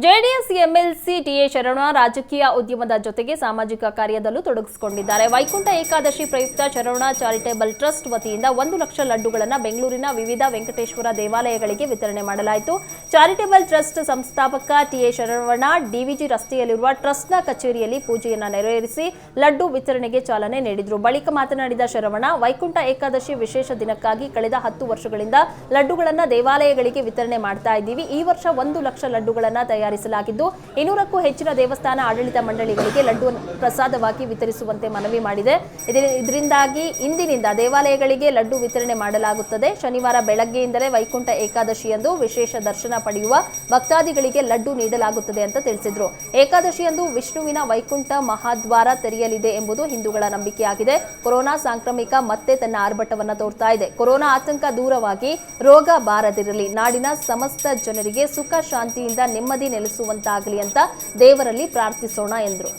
JDS MLC TA ಶರಣ ರಾಜಕೀಯ ಉದ್ಯಮದ ಜೊತೆಗೆ ಸಾಮಾಜಿಕ ಕಾರ್ಯದಲ್ಲೂ ತೊಡಗಿಸಿಕೊಂಡಿದ್ದಾರೆ. ವೈಕುಂಠ ಏಕಾದಶಿ ಪ್ರಯುಕ್ತ ಶರಣ ಚಾರಿಟೇಬಲ್ ಟ್ರಸ್ಟ್ ವತಿಯಿಂದ 1 ಲಕ್ಷ ಲಡ್ಡುಗಳನ್ನು ಬೆಂಗಳೂರಿನ ವಿವಿಧ ವೆಂಕಟೇಶ್ವರ ದೇವಾಲಯಗಳಿಗೆ ವಿತರಣೆ ಮಾಡಲಾಯಿತು. ಚಾರಿಟೇಬಲ್ ಟ್ರಸ್ಟ್ ಸಂಸ್ಥಾಪಕ ಟಿಎ ಶರಣ ಡಿವಿಜಿ ರಸ್ತೆಯಲ್ಲಿರುವ ಟ್ರಸ್ಟ್ನ ಕಚೇರಿಯಲ್ಲಿ ಪೂಜೆಯನ್ನು ನೆರವೇರಿಸಿ ಲಡ್ಡು ವಿತರಣೆಗೆ ಚಾಲನೆ ನೀಡಿದರು. ಬಳಿಕ ಮಾತನಾಡಿದ ಶರವಣ, ವೈಕುಂಠ ಏಕಾದಶಿ ವಿಶೇಷ ದಿನಕ್ಕಾಗಿ ಕಳೆದ 10 ವರ್ಷಗಳಿಂದ ಲಡ್ಡುಗಳನ್ನು ದೇವಾಲಯಗಳಿಗೆ ವಿತರಣೆ ಮಾಡ್ತಾ ಇದ್ದೀವಿ. ಈ ವರ್ಷ 1 ಲಕ್ಷ ಲಡ್ಡುಗಳನ್ನು ತಯಾರಿಸಲಾಗಿದ್ದು 200ಕ್ಕೂ ಹೆಚ್ಚಿನ ದೇವಸ್ಥಾನ ಆಡಳಿತ ಮಂಡಳಿಗಳಿಗೆ ಲಡ್ಡು ಪ್ರಸಾದವಾಗಿ ವಿತರಿಸುವಂತೆ ಮನವಿ ಮಾಡಿದೆ. ಇದರಿಂದಾಗಿ ಇಂದಿನಿಂದ ದೇವಾಲಯಗಳಿಗೆ ಲಡ್ಡು ವಿತರಣೆ ಮಾಡಲಾಗುತ್ತದೆ. ಶನಿವಾರ ಬೆಳಗ್ಗೆಯಿಂದಲೇ ವೈಕುಂಠ ಏಕಾದಶಿಯಂದು ವಿಶೇಷ ದರ್ಶನ ಪಡೆಯುವ ಭಕ್ತಾದಿಗಳಿಗೆ ಲಡ್ಡು ನೀಡಲಾಗುತ್ತದೆ ಅಂತ ತಿಳಿಸಿದ್ರು. ಏಕಾದಶಿಯಂದು ವಿಷ್ಣುವಿನ ವೈಕುಂಠ ಮಹಾದ್ವಾರ ತೆರೆಯಲಿದೆ ಎಂಬುದು ಹಿಂದೂಗಳ ನಂಬಿಕೆಯಾಗಿದೆ. ಕೊರೋನಾ ಸಾಂಕ್ರಾಮಿಕ ಮತ್ತೆ ತನ್ನ ಆರ್ಭಟವನ್ನು ತೋರ್ತಾ ಇದೆ. ಕೊರೋನಾ ಆತಂಕ ದೂರವಾಗಿ ರೋಗ ಬಾರದಿರಲಿ, ನಾಡಿನ ಸಮಸ್ತ ಜನರಿಗೆ ಸುಖ ಶಾಂತಿಯಿಂದ ನೆಮ್ಮದಿ ನೆಲೆಸುವಂತಾಗಲಿ ಅಂತ ದೇವರಲ್ಲಿ ಪ್ರಾರ್ಥಿಸೋಣ ಎಂದರು.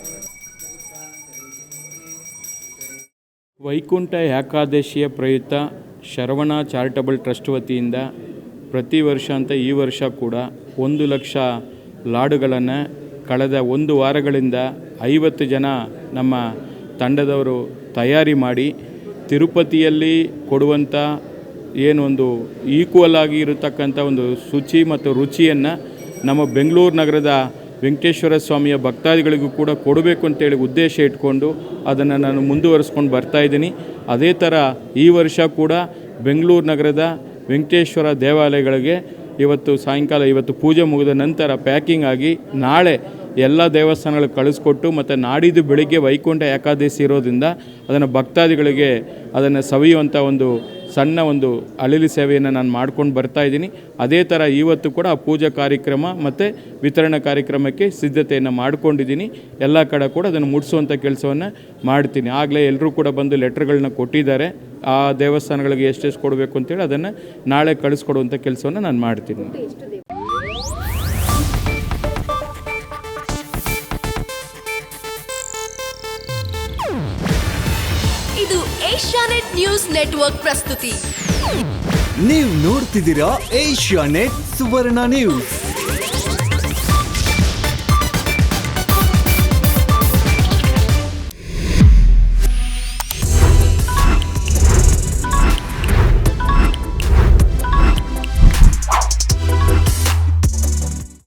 ವೈಕುಂಠ ಏಕಾದಶಿಯ ಪ್ರಯುಕ್ತ ಶರವಣ ಚಾರಿಟಬಲ್ ಟ್ರಸ್ಟ್ ವತಿಯಿಂದ ಪ್ರತಿ ವರ್ಷ ಅಂತ ಈ ವರ್ಷ ಕೂಡ 1 ಲಕ್ಷ ಲಾಡುಗಳನ್ನು ಕಳೆದ 1 ವಾರಗಳಿಂದ 50 ಜನ ನಮ್ಮ ತಂಡದವರು ತಯಾರಿ ಮಾಡಿ ತಿರುಪತಿಯಲ್ಲಿ ಕೊಡುವಂಥ ಏನೊಂದು ಈಕ್ವಲ್ ಆಗಿ ಇರತಕ್ಕಂಥ ಒಂದು ಶುಚಿ ಮತ್ತು ರುಚಿಯನ್ನು ನಮ್ಮ ಬೆಂಗಳೂರು ನಗರದ ವೆಂಕಟೇಶ್ವರ ಸ್ವಾಮಿಯ ಭಕ್ತಾದಿಗಳಿಗೂ ಕೂಡ ಕೊಡಬೇಕು ಅಂತೇಳಿ ಉದ್ದೇಶ ಇಟ್ಕೊಂಡು ಅದನ್ನು ನಾನು ಮುಂದುವರಿಸ್ಕೊಂಡು ಬರ್ತಾಯಿದ್ದೀನಿ. ಅದೇ ಥರ ಈ ವರ್ಷ ಕೂಡ ಬೆಂಗಳೂರು ನಗರದ ವೆಂಕಟೇಶ್ವರ ದೇವಾಲಯಗಳಿಗೆ ಇವತ್ತು ಪೂಜೆ ಮುಗಿದ ನಂತರ ಪ್ಯಾಕಿಂಗ್ ಆಗಿ ನಾಳೆ ಎಲ್ಲ ದೇವಸ್ಥಾನಗಳಿಗೆ ಕಳಿಸ್ಕೊಟ್ಟು ಮತ್ತು ನಾಡಿದ್ದು ಬೆಳಿಗ್ಗೆ ವೈಕುಂಠ ಏಕಾದಶಿ ಇರೋದ್ರಿಂದ ಅದನ್ನು ಭಕ್ತಾದಿಗಳಿಗೆ ಅದನ್ನು ಸವಿಯುವಂಥ ಒಂದು ಸಣ್ಣ ಒಂದು ಅಳಿಲಿ ಸೇವೆಯನ್ನು ನಾನು ಮಾಡ್ಕೊಂಡು ಬರ್ತಾಯಿದ್ದೀನಿ. ಅದೇ ಥರ ಇವತ್ತು ಕೂಡ ಆ ಪೂಜಾ ಕಾರ್ಯಕ್ರಮ ಮತ್ತು ವಿತರಣಾ ಕಾರ್ಯಕ್ರಮಕ್ಕೆ ಸಿದ್ಧತೆಯನ್ನು ಮಾಡ್ಕೊಂಡಿದ್ದೀನಿ. ಎಲ್ಲ ಕಡೆ ಕೂಡ ಅದನ್ನು ಮುಟ್ಟಿಸುವಂಥ ಕೆಲಸವನ್ನು ಮಾಡ್ತೀನಿ. ಆಗಲೇ ಎಲ್ಲರೂ ಕೂಡ ಬಂದು ಲೆಟ್ರ್ಗಳನ್ನ ಕೊಟ್ಟಿದ್ದಾರೆ. ಆ ದೇವಸ್ಥಾನಗಳಿಗೆ ಎಷ್ಟೆಷ್ಟು ಕೊಡಬೇಕು ಅಂತೇಳಿ ಅದನ್ನು ನಾಳೆ ಕಳಿಸ್ಕೊಡುವಂಥ ಕೆಲಸವನ್ನು ನಾನು ಮಾಡ್ತೀನಿ. ಇದು ಏಷ್ಯಾನೆಟ್ ನ್ಯೂಸ್ ನೆಟ್ವರ್ಕ್ ಪ್ರಸ್ತುತಿ. ನೀವು ನೋಡ್ತಿದ್ದೀರಾ ಏಷ್ಯಾನೆಟ್ ಸುವರ್ಣ ನ್ಯೂಸ್.